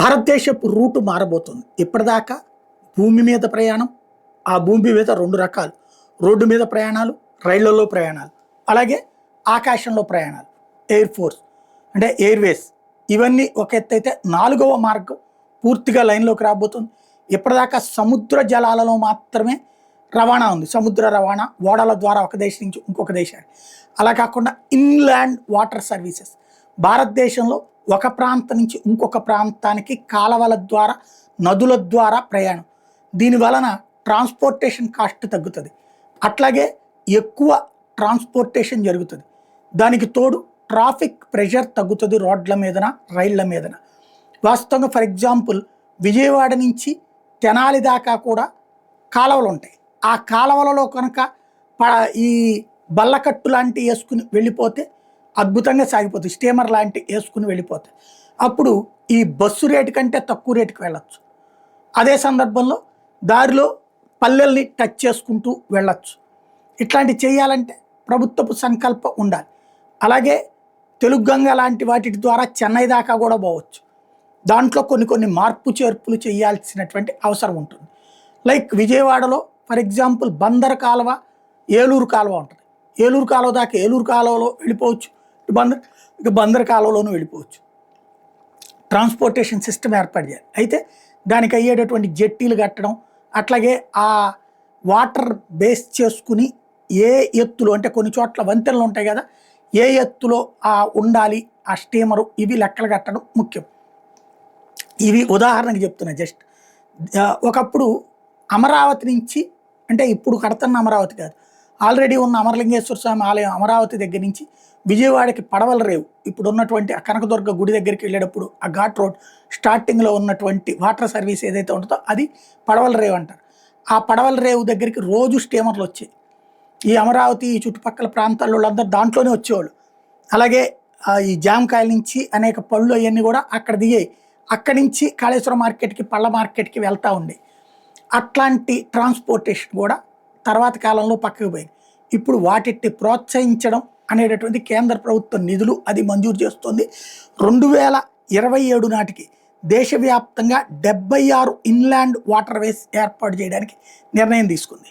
భారతదేశపు రూటు మారబోతుంది. ఇప్పటిదాకా భూమి మీద ప్రయాణం, ఆ భూమి మీద 2 రకాలు. రోడ్డు మీద ప్రయాణాలు, రైళ్లలో ప్రయాణాలు, అలాగే ఆకాశంలో ప్రయాణాలు, ఎయిర్ ఫోర్స్ అంటే ఎయిర్వేస్. ఇవన్నీ ఒక ఎత్తు అయితే 4వ మార్గం పూర్తిగా లైన్లోకి రాబోతుంది. ఇప్పటిదాకా సముద్ర జలాలలో మాత్రమే రవాణా ఉంది. సముద్ర రవాణా ఓడల ద్వారా ఒక దేశం నుంచి ఇంకొక దేశానికి. అలా కాకుండా ఇన్లాండ్ వాటర్ సర్వీసెస్ భారతదేశంలో ఒక ప్రాంతం నుంచి ఇంకొక ప్రాంతానికి కాలవల ద్వారా, నదుల ద్వారా ప్రయాణం. దీని వలన ట్రాన్స్పోర్టేషన్ కాస్ట్ తగ్గుతుంది. అట్లాగే ఎక్కువ ట్రాన్స్పోర్టేషన్ జరుగుతుంది. దానికి తోడు ట్రాఫిక్ ప్రెషర్ తగ్గుతుంది రోడ్ల మీదన, రైళ్ల మీదన. వాస్తవంగా ఫర్ ఎగ్జాంపుల్ విజయవాడ నుంచి తెనాలి దాకా కూడా కాలువలు ఉంటాయి. ఆ కాలువలలో కనుక ఈ బల్లకట్టు లాంటివి వేసుకుని వెళ్ళిపోతే అద్భుతంగా సాగిపోతుంది. స్టీమర్ లాంటివి వేసుకుని వెళ్ళిపోతే అప్పుడు ఈ బస్సు రేటు కంటే తక్కువ రేటుకి వెళ్ళచ్చు. అదే సందర్భంలో దారిలో పల్లెల్ని టచ్ చేసుకుంటూ వెళ్ళచ్చు. ఇట్లాంటివి చేయాలంటే ప్రభుత్వపు సంకల్పం ఉండాలి. అలాగే తెలుగు గంగ లాంటి వాటి ద్వారా చెన్నై దాకా కూడా పోవచ్చు. దాంట్లో కొన్ని మార్పు చేర్పులు చేయాల్సినటువంటి అవసరం ఉంటుంది. లైక్ విజయవాడలో ఫర్ ఎగ్జాంపుల్ బందర్ కాలువ, ఏలూరు కాలువ ఉంటుంది. ఏలూరు కాలువ దాకా ఏలూరు కాలువలో వెళ్ళిపోవచ్చు, బందర్ కాలువలోనూ వెళ్ళిపోవచ్చు. ట్రాన్స్పోర్టేషన్ సిస్టమ్ ఏర్పాటు చేయాలి. అయితే దానికి అయ్యేటటువంటి జెట్టీలు కట్టడం, అట్లాగే ఆ వాటర్ బేస్ చేసుకుని ఏ ఎత్తులో అంటే కొన్ని చోట్ల వంతెనలు ఉంటాయి కదా, ఏ ఎత్తులో ఉండాలి ఆ స్టీమరు, ఇవి లెక్కలు కట్టడం ముఖ్యం. ఇవి ఉదాహరణకు చెప్తున్నా. జస్ట్ ఒకప్పుడు అమరావతి నుంచి, అంటే ఇప్పుడు కడుతున్న అమరావతి కాదు, ఆల్రెడీ ఉన్న అమరలింగేశ్వర స్వామి ఆలయం అమరావతి దగ్గర నుంచి విజయవాడకి పడవల రేవు, ఇప్పుడు ఉన్నటువంటి ఆ కనకదుర్గ గుడి దగ్గరికి వెళ్ళేటప్పుడు ఆ ఘాట్ రోడ్ స్టార్టింగ్లో ఉన్నటువంటి వాటర్ సర్వీస్ ఏదైతే ఉంటుందో అది పడవల రేవు అంటారు. ఆ పడవల రేవు దగ్గరికి రోజు స్టీమర్లు వచ్చాయి. ఈ అమరావతి ఈ చుట్టుపక్కల ప్రాంతాల్లో వాళ్ళందరూ దాంట్లోనే వచ్చేవాళ్ళు. అలాగే ఈ జామకాయల నుంచి అనేక పళ్ళు అవన్నీ కూడా అక్కడ దిగాయి. అక్కడి నుంచి కాళేశ్వరం మార్కెట్కి, పళ్ళ మార్కెట్కి వెళ్తూ ఉండే. అట్లాంటి ట్రాన్స్పోర్టేషన్ కూడా తర్వాత కాలంలో పక్కకు పోయింది. ఇప్పుడు వాటిని ప్రోత్సహించడం అనేటటువంటి కేంద్ర ప్రభుత్వం నిధులు అది మంజూరు చేస్తుంది. 2027 నాటికి దేశవ్యాప్తంగా 76 ఇన్లాండ్ వాటర్ వేస్ ఏర్పాటు చేయడానికి నిర్ణయం తీసుకుంది.